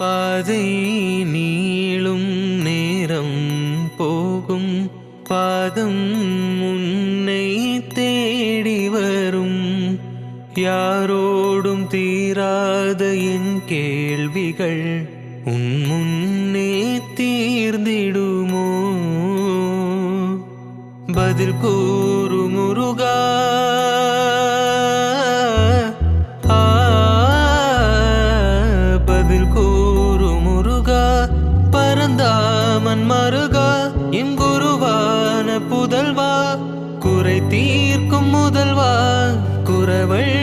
பாதை நீளும் நேரம் போகும் பாதம் உன்னை தேடி வரும். யாரோடும் தீராத என் கேள்விகள் உன் முன்னே தீர்ந்திடுமோ? பதில் கூறு முருகா, பதில் கூறு முருகா. பரந்தாமன் மருகா, எம் குருவான புதல்வா, குறை தீர்க்கும் முதல்வா, குறவள்